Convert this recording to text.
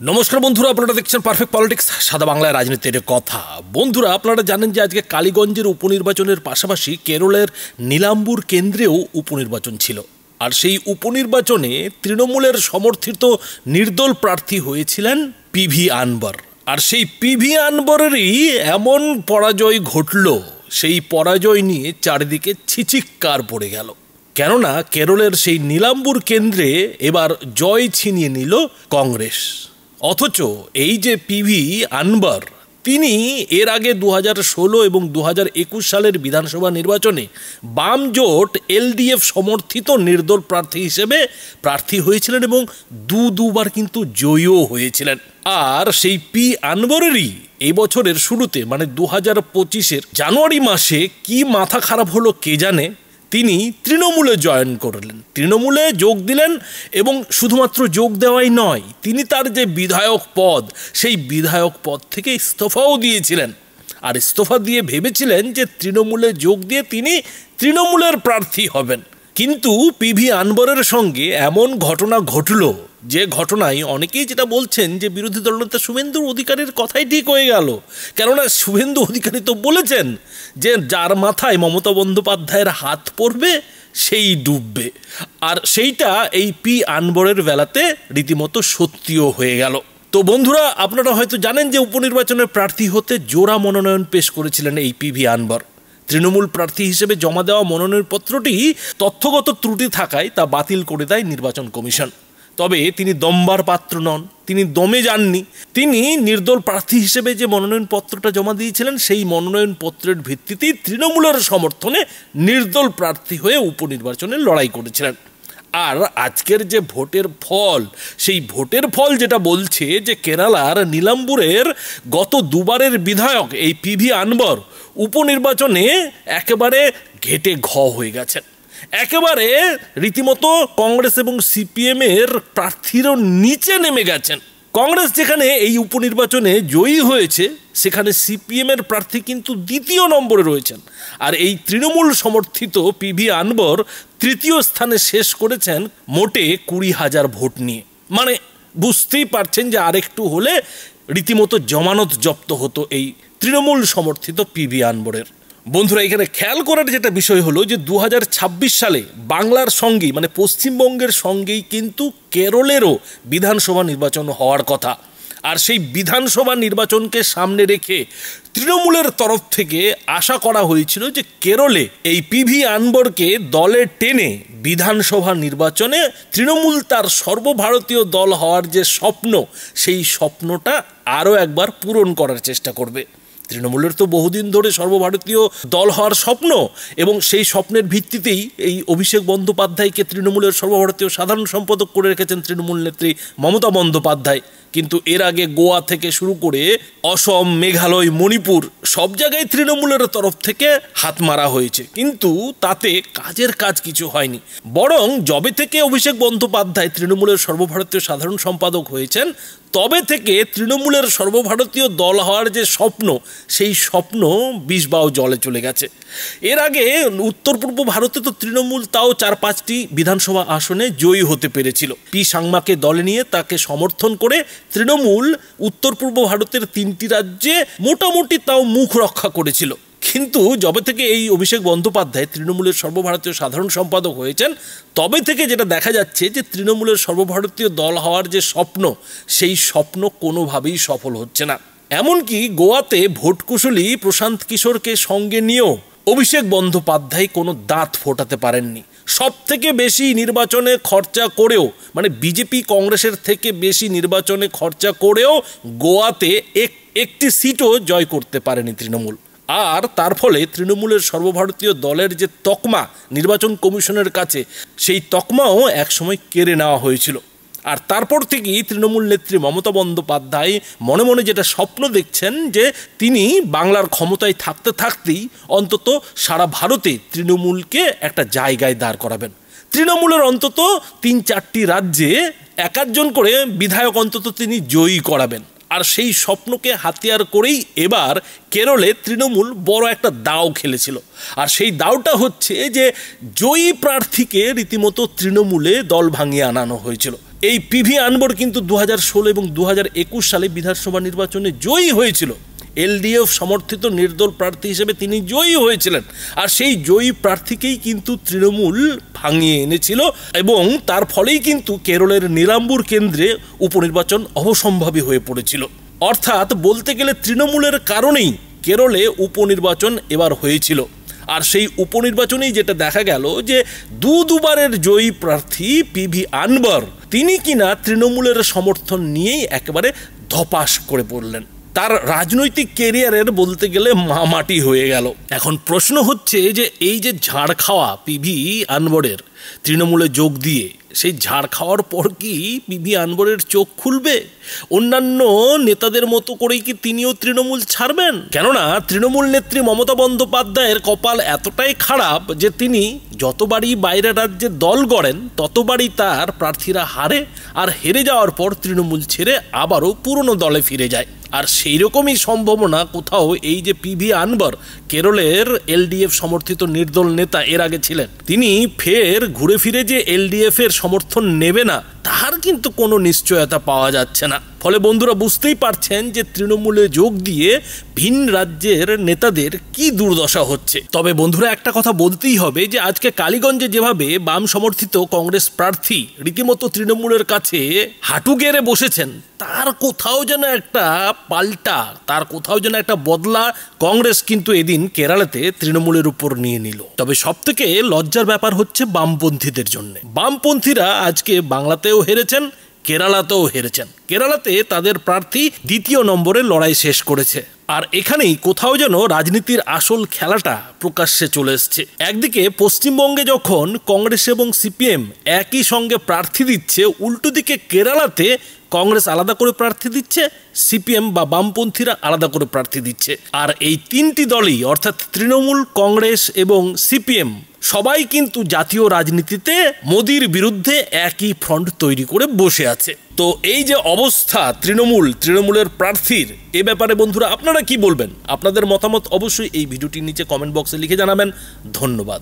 নমস্কার বন্ধুরা, আপনারা দেখছেন পারফেক্ট পলিটিক্স, সাদা বাংলায় রাজনীতির কথা। বন্ধুরা, আপনারা জানেন যে আজকে কালীগঞ্জের উপনির্বাচনের পাশাপাশি কেরলের নীলাম্বুর কেন্দ্রেও উপনির্বাচন ছিল। আর সেই উপনির্বাচনে তৃণমূলের সমর্থিত নির্দল প্রার্থী হয়েছিলেন পিভি আনবর। আর সেই পিভি আনবরেরই এমন পরাজয় ঘটল, সেই পরাজয় নিয়ে চারিদিকে ছিচিক্কার পড়ে গেল। কেননা কেরলের সেই নীলাম্বুর কেন্দ্রে এবার জয় ছিনিয়ে নিল কংগ্রেস। অথচ এই যে পিভি আনবর, তিনি এর আগে 2016 এবং 2021 সালের বিধানসভা নির্বাচনে বাম জোট এলডিএফ সমর্থিত নির্দল প্রার্থী হিসেবে প্রার্থী হয়েছিলেন এবং দুবার কিন্তু জয়ীও হয়েছিলেন। আর সেই পি আনবরেরই এই বছরের শুরুতে মানে 2025-এর জানুয়ারি মাসে কি মাথা খারাপ হলো কে জানে, তিনি তৃণমূলে জয়েন করলেন, তৃণমূলে যোগ দিলেন এবং শুধুমাত্র যোগ দেওয়াই নয়, তিনি তার যে বিধায়ক পদ, সেই বিধায়ক পদ থেকে ইস্তফাও দিয়েছিলেন। আর ইস্তফা দিয়ে ভেবেছিলেন যে তৃণমূলে যোগ দিয়ে তিনি তৃণমূলের প্রার্থী হবেন। কিন্তু পিভি আনবরের সঙ্গে এমন ঘটনা ঘটল, যে ঘটনায় অনেকেই যেটা বলছেন যে বিরোধী দলনেতা শুভেন্দু অধিকারীর কথাই ঠিক হয়ে গেল। কেননা শুভেন্দু অধিকারী তো বলেছেন যে যার মাথায় মমতা বন্দ্যোপাধ্যায়ের হাত পড়বে সেই ডুববে। আর সেইটা এই পি আনবরের বেলাতে রীতিমতো সত্যিও হয়ে গেল। তো বন্ধুরা, আপনারা হয়তো জানেন যে উপনির্বাচনের প্রার্থী হতে জোড়া মনোনয়ন পেশ করেছিলেন এই পিভি আনবর। তৃণমূল প্রার্থী হিসেবে জমা দেওয়া মনোনয়নপত্রটি তথ্যগত ত্রুটি থাকায় তা বাতিল করে দেয় নির্বাচন কমিশন। তবে তিনি দমবার পাত্র নন, তিনি দমে যাননি। তিনি নির্দল প্রার্থী হিসেবে যে মনোনয়নপত্রটা জমা দিয়েছিলেন, সেই মনোনয়নপত্রের ভিত্তিতেই তৃণমূলের সমর্থনে নির্দল প্রার্থী হয়ে উপনির্বাচনে লড়াই করেছিলেন। আর আজকের যে ভোটের ফল, সেই ভোটের ফল যেটা বলছে যে কেরালার নীলাম্বুরের গত দুবারের বিধায়ক এই পিভি আনবর উপনির্বাচনে একেবারে ঘেটে ঘ হয়ে গেছেন। একেবারে রীতিমতো কংগ্রেস এবং সিপিএমের প্রার্থীরও নিচে নেমে গেছেন। কংগ্রেস যেখানে এই উপনির্বাচনে জয়ী হয়েছে, সেখানে সিপিএমের প্রার্থী কিন্তু দ্বিতীয় নম্বরে রয়েছেন। আর এই তৃণমূল সমর্থিত পিভি আনবর তৃতীয় স্থানে শেষ করেছেন মোটে 20,000 ভোট নিয়ে। মানে বুঝতেই পারছেন যে আরেকটু হলে রীতিমতো জমানত জব্দ হতো এই তৃণমূল সমর্থিত পিভি আনবরের। বন্ধুরা, এখানে খেয়াল করার যেটা বিষয় হলো যে 2026 সালে বাংলার সঙ্গেই মানে পশ্চিমবঙ্গের সঙ্গেই কিন্তু কেরলেরও বিধানসভা নির্বাচন হওয়ার কথা। আর সেই বিধানসভা নির্বাচনকে সামনে রেখে তৃণমূলের তরফ থেকে আশা করা হয়েছিল যে কেরলে এই পিভি আনবরকে দলে টেনে বিধানসভা নির্বাচনে তৃণমূল তার সর্বভারতীয় দল হওয়ার যে স্বপ্ন, সেই স্বপ্নটা আরও একবার পূরণ করার চেষ্টা করবে। তৃণমূলের তো বহুদিন ধরে সর্বভারতীয় দল হওয়ার স্বপ্ন, এবং সেই স্বপ্নের ভিত্তিতেই এই অভিষেক বন্দ্যোপাধ্যায়কে তৃণমূলের সর্বভারতীয় সাধারণ সম্পাদক করে রেখেছেন তৃণমূল নেত্রী মমতা বন্দ্যোপাধ্যায়। কিন্তু এর আগে গোয়া থেকে শুরু করে অসম, মেঘালয়, মণিপুর সব জায়গায় তৃণমূলের তরফ থেকে হাত মারা হয়েছে, কিন্তু তাতে কাজের কাজ কিছু হয়নি। বরং যবে থেকে অভিষেক বন্দ্যোপাধ্যায় তৃণমূলের সর্বভারতীয় সাধারণ সম্পাদক হয়েছেন, তবে থেকে তৃণমূলের সর্বভারতীয় দল হওয়ার যে স্বপ্ন, সেই স্বপ্ন বিষবাও জলে চলে গেছে। এর আগে উত্তর পূর্ব ভারতে তো তৃণমূল তাও 4-5টি বিধানসভা আসনে জয়ী হতে পেরেছিল। পি সাংমাকে দলে নিয়ে তাকে সমর্থন করে তৃণমূল উত্তর পূর্ব ভারতের 3টি রাজ্যে মোটামুটি তাও মুখ রক্ষা করেছিল। কিন্তু যবে থেকে এই অভিষেক বন্দ্যোপাধ্যায় তৃণমূলের সর্বভারতীয় সাধারণ সম্পাদক হয়েছেন, তবে থেকে যেটা দেখা যাচ্ছে যে তৃণমূলের সর্বভারতীয় দল হওয়ার যে স্বপ্ন, সেই স্বপ্ন কোনোভাবেই সফল হচ্ছে না। এমনকি গোয়াতে ভোটকুশলী প্রশান্ত কিশোরকে সঙ্গে নিয়েও অভিষেক বন্দ্যোপাধ্যায় কোনো দাঁত ফোটাতে পারেননি। সব থেকে বেশি নির্বাচনে খরচা করেও, মানে বিজেপি কংগ্রেসের থেকে বেশি নির্বাচনে খরচা করেও গোয়াতে একটি সিটও জয় করতে পারেনি তৃণমূল। আর তার ফলে তৃণমূলের সর্বভারতীয় দলের যে তকমা নির্বাচন কমিশনের কাছে, সেই তকমাও একসময় কেড়ে নেওয়া হয়েছিল। আর তারপর থেকেই তৃণমূল নেত্রী মমতা বন্দ্যোপাধ্যায় মনে মনে যেটা স্বপ্ন দেখছেন যে তিনি বাংলার ক্ষমতায় থাকতে থাকতেই অন্তত সারা ভারতে তৃণমূলকে একটা জায়গায় দাঁড় করাবেন। তৃণমূলের অন্তত 3-4টি রাজ্যে 1-1 করে বিধায়ক অন্তত তিনি জয়ী করাবেন। আর সেই স্বপ্নকে হাতিয়ার করেই এবার কেরলে তৃণমূল বড় একটা দাও খেলেছিল। আর সেই দাওটা হচ্ছে যে জয়ী প্রার্থীকে রীতিমতো তৃণমূলে দল ভাঙিয়ে আনানো হয়েছিল। এই পিভি আনবর কিন্তু 2016 এবং 2021 সালে বিধানসভা নির্বাচনে জয়ী হয়েছিল। এলডিএফ সমর্থিত নির্দল প্রার্থী হিসেবে তিনি জয়ী হয়েছিলেন। আর সেই জয়ী প্রার্থীকেই কিন্তু তৃণমূল ভাঙিয়ে এনেছিল এবং তার ফলেই কিন্তু কেরলের নীলাম্বুর কেন্দ্রে উপনির্বাচন অবসম্ভাবী হয়ে পড়েছিল। অর্থাৎ বলতে গেলে তৃণমূলের কারণেই কেরলে উপনির্বাচন এবার হয়েছিল। আর সেই উপনির্বাচনেই যেটা দেখা গেল যে দুবারের জয়ী প্রার্থী পিভি আনবর তিনি কিনা তৃণমূলের সমর্থন নিয়েই একেবারে ধপাস করে পড়লেন। তার রাজনৈতিক কেরিয়ারের বলতে গেলে মাটি হয়ে গেল। এখন প্রশ্ন হচ্ছে যে এই যে ঝাড় খাওয়া পিভি আনবরের তৃণমূলে যোগ দিয়ে, সেই ঝাড় খাওয়ার পর কি পিভি আনবরের চোখ খুলবে? অন্যান্য নেতাদের মতো করেই কি তিনিও তৃণমূল ছাড়বেন? কেননা তৃণমূল নেত্রী মমতা বন্দ্যোপাধ্যায়ের কপাল এতটাই খারাপ যে তিনি যতবারই বাইরের রাজ্যে দল গড়েন ততবারই তার প্রার্থীরা হারে, আর হেরে যাওয়ার পর তৃণমূল ছেড়ে আবারও পুরনো দলে ফিরে যায়। আর সেই রকমই সম্ভাবনা কোথাও এই যে পিভি আনবর কেরলের এলডিএফ সমর্থিত নির্দল নেতা এর আগে ছিলেন, তিনি ফের ঘুরে ফিরে যে এলডিএফ এর সমর্থন নেবে না তার কিন্তু কোনো নিশ্চয়তা পাওয়া যাচ্ছে না। ফলে বন্ধুরা বুঝতেই পারছেন যে তৃণমূলে যোগ দিয়ে ভিন রাজ্যের নেতাদের কি দুর্দশা হচ্ছে। তবে বন্ধুরা একটা কথা বলতেই হবে যে আজকে কালীগঞ্জে যেভাবে বাম সমর্থিত কংগ্রেস প্রার্থী রীতিমতো তৃণমূলের কাছে হাঁটু গেড়ে বসেছেন, তার কোথাও যেন একটা পাল্টা, তার কোথাও যেন একটা বদলা কংগ্রেস কিন্তু এদিন কেরালাতে তৃণমূলের উপর নিয়ে নিল। তবে সবথেকে লজ্জার ব্যাপার হচ্ছে বামপন্থীদের জন্য। বামপন্থীরা আজকে বাংলাতেও হেরেছেন, কেরালাতেও হেরেছেন। কেরালাতে তাদের প্রার্থী দ্বিতীয় নম্বরে লড়াই শেষ করেছে। আর এখানেই কোথাও যেন রাজনীতির আসল খেলাটা প্রকাশ্যে চলে এসছে। একদিকে পশ্চিমবঙ্গে যখন কংগ্রেস এবং সিপিএম একই সঙ্গে প্রার্থী দিচ্ছে, উল্টো দিকে কেরালাতে কংগ্রেস আলাদা করে প্রার্থী দিচ্ছে, সিপিএম বা বামপন্থীরা আলাদা করে প্রার্থী দিচ্ছে। আর এই তিনটি দলই অর্থাৎ তৃণমূল, কংগ্রেস এবং সিপিএম সবাই কিন্তু জাতীয় রাজনীতিতে মোদির বিরুদ্ধে একই ফ্রন্ট তৈরি করে বসে আছে। তো এই যে অবস্থা তৃণমূলের প্রার্থীর, এ ব্যাপারে বন্ধুরা আপনারা কি বলবেন? আপনাদের মতামত অবশ্যই এই ভিডিওটির নিচে কমেন্ট বক্সে লিখে জানাবেন। ধন্যবাদ।